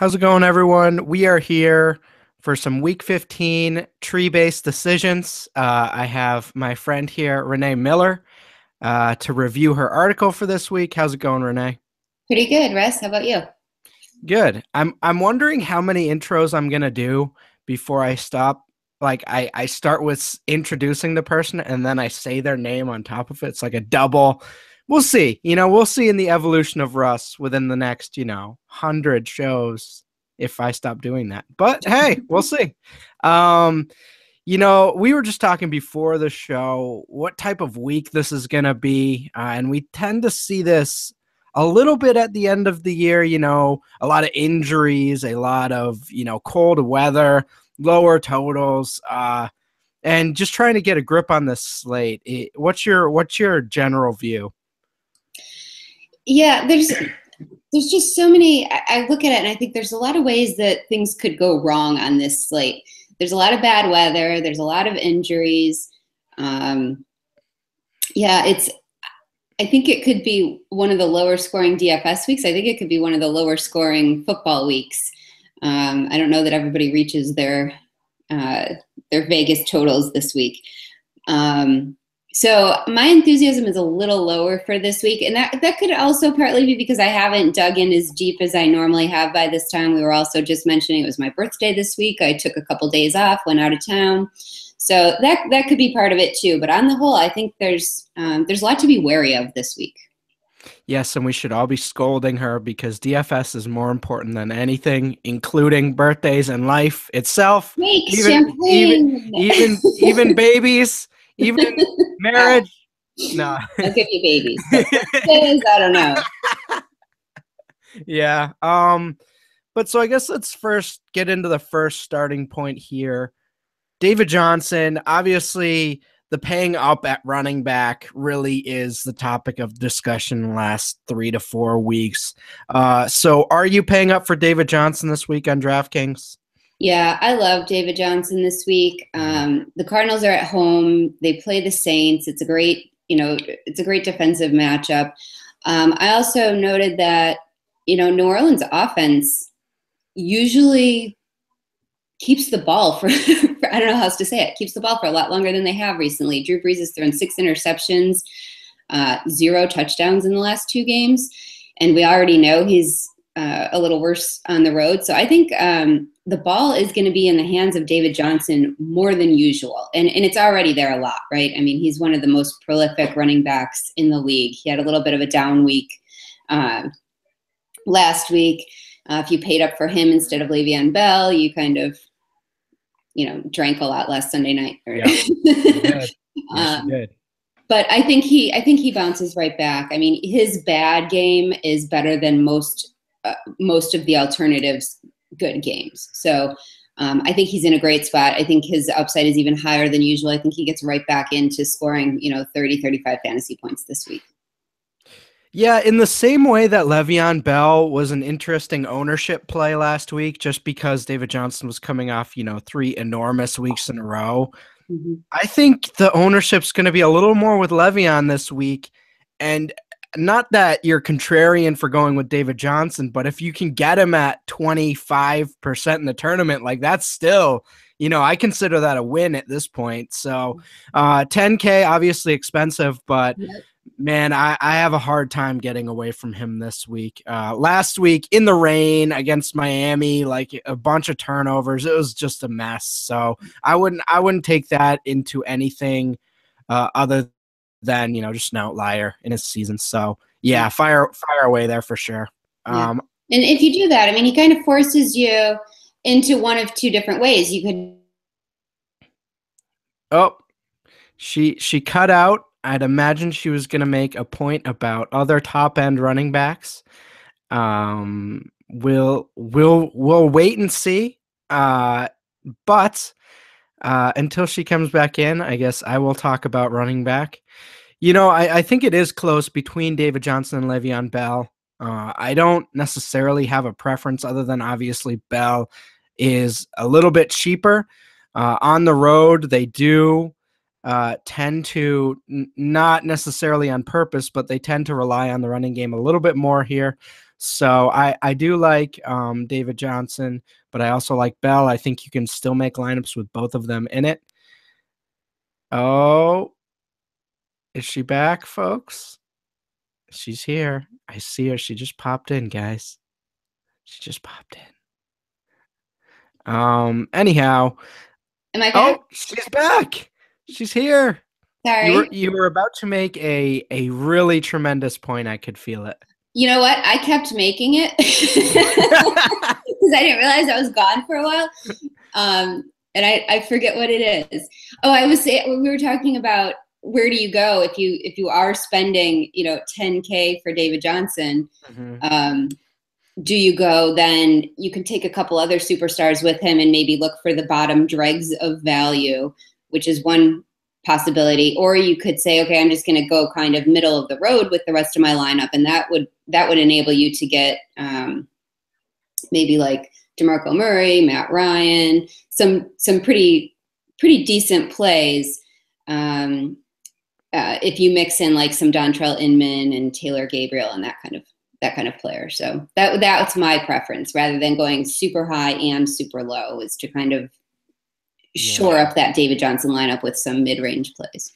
How's it going, everyone? We are here for some Week 15 tree-based decisions. I have my friend here, Renee Miller, to review her article for this week. How's it going, Renee? Pretty good, Russ. How about you? Good. I'm wondering how many intros I'm gonna do before I stop. I start with introducing the person and then I say their name on top of it. It's like a double. We'll see. We'll see in the evolution of Russ within the next, 100 shows if I stop doing that. But hey, we'll see. Um, we were just talking before the show what type of week this is gonna be, and we tend to see this a little bit at the end of the year, a lot of injuries, a lot of, cold weather, lower totals, and just trying to get a grip on this slate. What's your general view? Yeah, there's just so many. I look at it and I think there's a lot of ways that things could go wrong on this slate. There's a lot of bad weather. There's a lot of injuries. Yeah, I think it could be one of the lower scoring DFS weeks. I think it could be one of the lower scoring football weeks. I don't know that everybody reaches their Vegas totals this week. So my enthusiasm is a little lower for this week. And that could also partly be because I haven't dug in as deep as I normally have by this time. We were also just mentioning it was my birthday this week. I took a couple days off, went out of town. So that could be part of it too. But on the whole, I think there's a lot to be wary of this week. Yes, and we should all be scolding her because DFS is more important than anything, including birthdays and life itself. Make Even champagne. even babies, even marriage. No. I'll give you babies. Birthdays, I don't know. Yeah. But so I guess let's first get into the first starting point here. David Johnson, obviously the paying up at running back really is the topic of discussion in the last 3 to 4 weeks. So are you paying up for David Johnson this week on DraftKings? Yeah, I love David Johnson this week. The Cardinals are at home. They play the Saints. It's a great defensive matchup. I also noted that, New Orleans offense usually keeps the ball for I don't know how else to say it, keeps the ball for a lot longer than they have recently. Drew Brees has thrown 6 interceptions, 0 touchdowns in the last 2 games. And we already know he's a little worse on the road. So I think the ball is going to be in the hands of David Johnson more than usual. And it's already there a lot, right? I mean, he's one of the most prolific running backs in the league. He had a little bit of a down week last week. If you paid up for him instead of Le'Veon Bell, you kind of, drank a lot last Sunday night. Yeah, you did. Yes, you did. But I think he bounces right back. I mean, his bad game is better than most of the alternatives' good games. So I think he's in a great spot. I think his upside is even higher than usual. I think he gets right back into scoring, 30, 35 fantasy points this week. Yeah, in the same way that Le'Veon Bell was an interesting ownership play last week, just because David Johnson was coming off, 3 enormous weeks in a row. Mm-hmm. I think the ownership's going to be a little more with Le'Veon this week. And not that you're contrarian for going with David Johnson, but if you can get him at 25% in the tournament, like that's still, I consider that a win at this point. So $10K, obviously expensive, but man, I have a hard time getting away from him this week. Last week in the rain against Miami, like a bunch of turnovers, it was just a mess. So I wouldn't take that into anything other than, just an outlier in his season. So yeah, fire away there for sure. Yeah. And if you do that, I mean, he kind of forces you into one of 2 different ways. You could. Oh, she cut out. I'd imagine she was going to make a point about other top end running backs. We'll wait and see. But until she comes back in, I guess I will talk about running back. I think it is close between David Johnson and Le'Veon Bell. I don't necessarily have a preference other than obviously Bell is a little bit cheaper. On the road, they do tend to, not necessarily on purpose, but they tend to rely on the running game a little bit more here. So I do like David Johnson, but I also like Bell. I think you can still make lineups with both of them in it. Oh, is she back, folks? She's here. I see her. She just popped in, guys. She just popped in. Anyhow. Am I back? Oh, she's back. She's here. Sorry. You were about to make a really tremendous point. I could feel it. You know what? I kept making it because I didn't realize I was gone for a while. And I forget what it is. Oh, I was saying we were talking about where do you go if you are spending, $10K for David Johnson. Mm-hmm. Do you go, then you can take a couple other superstars with him and maybe look for the bottom dregs of value, which is one possibility. Or you could say, okay, I'm just going to go kind of middle of the road with the rest of my lineup. And that would enable you to get maybe like DeMarco Murray, Matt Ryan, some pretty decent plays. If you mix in like some Dontrell Inman and Taylor Gabriel and that kind of player. So that's my preference rather than going super high and super low, is to kind of shore up that David Johnson lineup with some mid-range plays.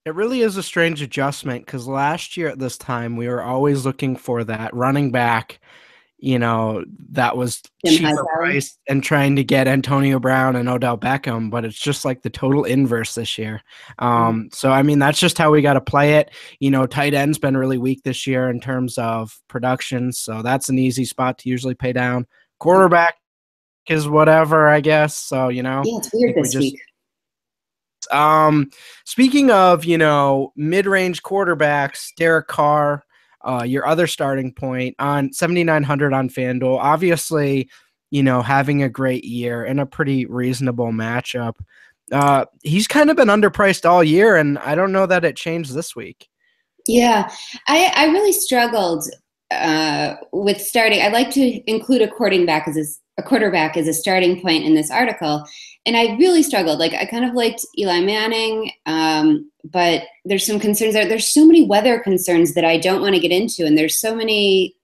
It really is a strange adjustment because last year at this time, we were always looking for that running back, that was cheaper priced and trying to get Antonio Brown and Odell Beckham, but it's just like the total inverse this year. So, I mean, that's just how we got to play it. Tight end's been really weak this year in terms of production, so that's an easy spot to usually pay down. Quarterback is whatever, I guess. So, Yeah, it's weird this week. Speaking of, mid-range quarterbacks, Derek Carr, your other starting point on 7,900 on FanDuel, obviously, having a great year and a pretty reasonable matchup. He's kind of been underpriced all year, and I don't know that it changed this week. Yeah, I really struggled with starting. I like to include a quarterback as a starting point in this article. And I really struggled. Like, I kind of liked Eli Manning, but there's some concerns there. There's so many weather concerns that I don't want to get into. And there's so many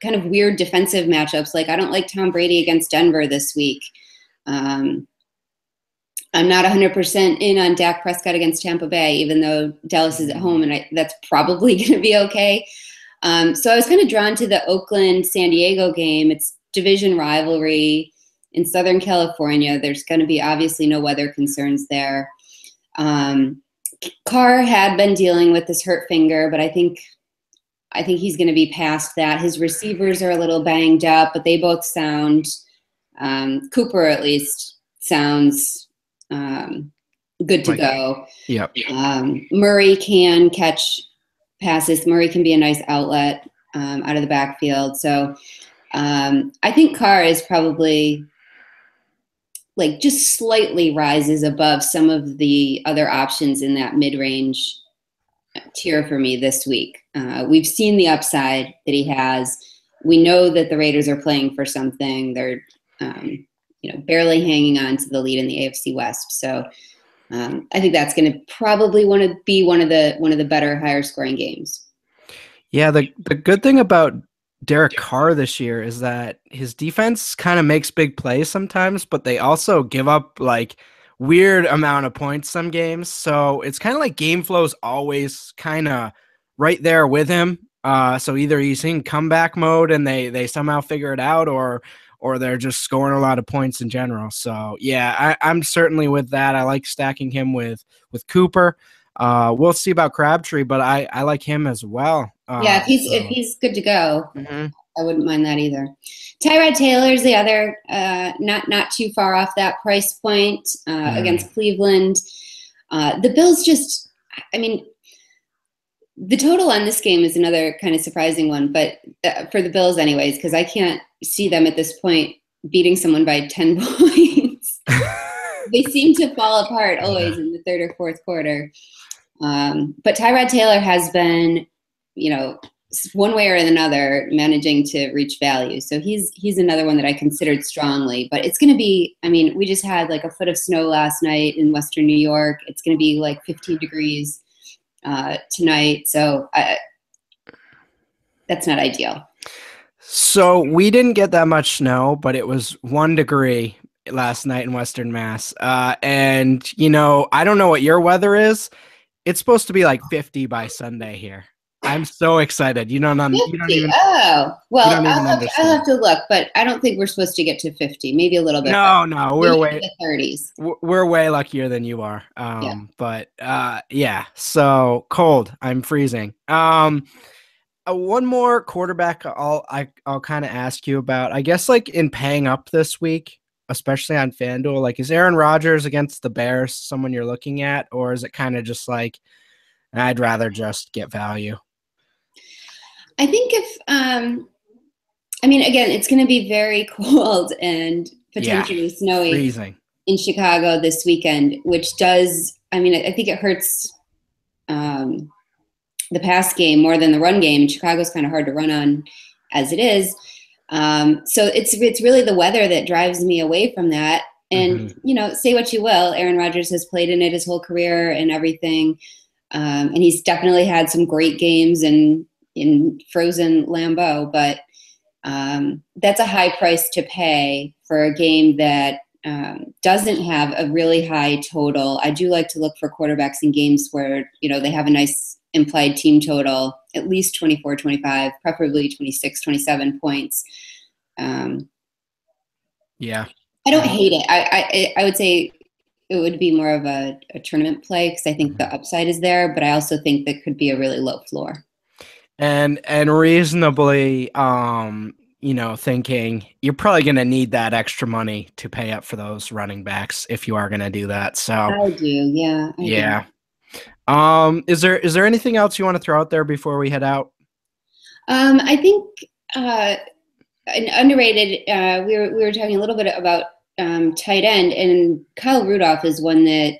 kind of weird defensive matchups. Like, I don't like Tom Brady against Denver this week. I'm not 100% in on Dak Prescott against Tampa Bay, even though Dallas is at home, and that's probably going to be okay. So I was kind of drawn to the Oakland-San Diego game. It's division rivalry in Southern California. There's going to be obviously no weather concerns there. Carr had been dealing with this hurt finger, but I think he's going to be past that. His receivers are a little banged up, but they both sound, Cooper at least sounds good to go. Yep. Murray can catch passes. Murray can be a nice outlet out of the backfield. So I think Carr is probably like just slightly rises above some of the other options in that mid-range tier for me this week. We've seen the upside that he has. We know that the Raiders are playing for something. They're, barely hanging on to the lead in the AFC West. So I think that's going to probably want to be one of the better, higher scoring games. Yeah, the good thing about Derek Carr this year is that his defense kind of makes big plays sometimes, but they also give up like weird amount of points some games. So it's kind of like game flow's always kind of right there with him. So either he's in comeback mode and they somehow figure it out, or they're just scoring a lot of points in general. So yeah, I'm certainly with that. I like stacking him with Cooper. We'll see about Crabtree, but I like him as well. Yeah, if he's good to go, mm-hmm. I wouldn't mind that either. Tyrod Taylor's the other, not too far off that price point against Cleveland. The Bills just, I mean, the total on this game is another kind of surprising one, but for the Bills anyways, because I can't see them at this point beating someone by 10 points. They seem to fall apart always in the third or fourth quarter. But Tyrod Taylor has been, one way or another managing to reach value. So he's another one that I considered strongly, but it's going to be, we just had like a foot of snow last night in Western New York. It's going to be like 15 degrees tonight. So that's not ideal. So we didn't get that much snow, but it was 1 degree last night in Western Mass. And I don't know what your weather is. It's supposed to be like 50 by Sunday here. I'm so excited. You don't 50. even Oh, you well, don't even I'll understand. have to look, but I don't think we're supposed to get to 50, maybe a little bit better. No, Maybe in the 30s. we're way luckier than you are. Yeah. But yeah, so cold. I'm freezing. One more quarterback I'll kind of ask you about. I guess like in paying up this week, especially on FanDuel, like is Aaron Rodgers against the Bears someone you're looking at, or is it kind of just like I'd rather just get value? I think if I mean, again, it's going to be very cold and Yeah, potentially snowy freezing. in Chicago this weekend, which does, I mean, I think it hurts um, the pass game more than the run game. Chicago's kind of hard to run on as it is. So it's really the weather that drives me away from that. And, Hmm. say what you will, Aaron Rodgers has played in it his whole career and everything. And he's definitely had some great games in frozen Lambeau, but that's a high price to pay for a game that doesn't have a really high total. I do like to look for quarterbacks in games where, they have a nice implied team total, at least 24, 25, preferably 26, 27 points. Um, Yeah. I don't hate it. I would say it would be more of a tournament play because I think Mhm. the upside is there, but I also think that could be a really low floor. And reasonably, thinking you're probably going to need that extra money to pay up for those running backs if you are going to do that. So, I do, yeah, I do. yeah. Is there anything else you want to throw out there before we head out? I think uh, an underrated. We were talking a little bit about tight end, and Kyle Rudolph is one that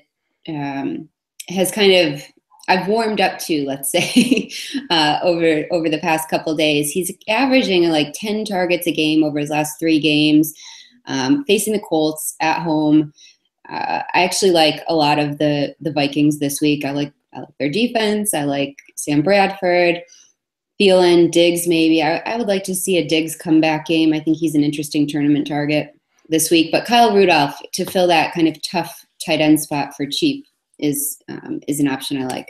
has kind of I've warmed up to, let's say, over the past couple days. He's averaging like 10 targets a game over his last 3 games, facing the Colts at home. I actually like a lot of the Vikings this week. I like their defense. I like Sam Bradford. Thielen, Diggs, maybe. I would like to see a Diggs comeback game. I think he's an interesting tournament target this week. But Kyle Rudolph to fill that kind of tough tight end spot for cheap is an option I like.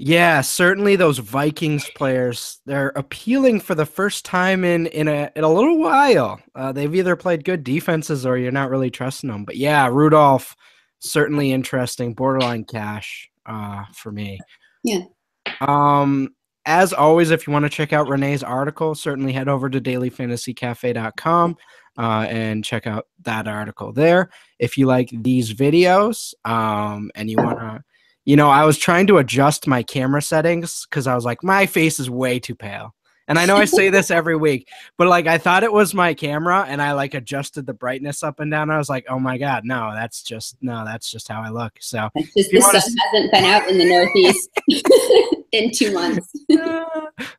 Yeah, certainly those Vikings players, they're appealing for the first time in a little while. They've either played good defenses or you're not really trusting them. But yeah, Rudolph, certainly interesting, borderline cash for me. Yeah. Um, as always, if you want to check out Renee's article, certainly head over to dailyfantasycafe.com and check out that article there. If you like these videos and you want to, I was trying to adjust my camera settings because I was like, my face is way too pale. And I know I say this every week, but like I thought it was my camera and I like adjusted the brightness up and down. I was like, oh my God, that's just how I look. So It's if just you the want sun to hasn't been out in the Northeast in 2 months.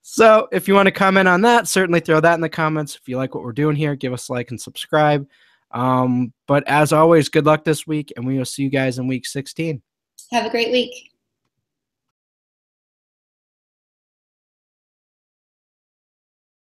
So if you want to comment on that, certainly throw that in the comments. If you like what we're doing here, give us a like and subscribe. But as always, good luck this week, and we will see you guys in week 16. Have a great week.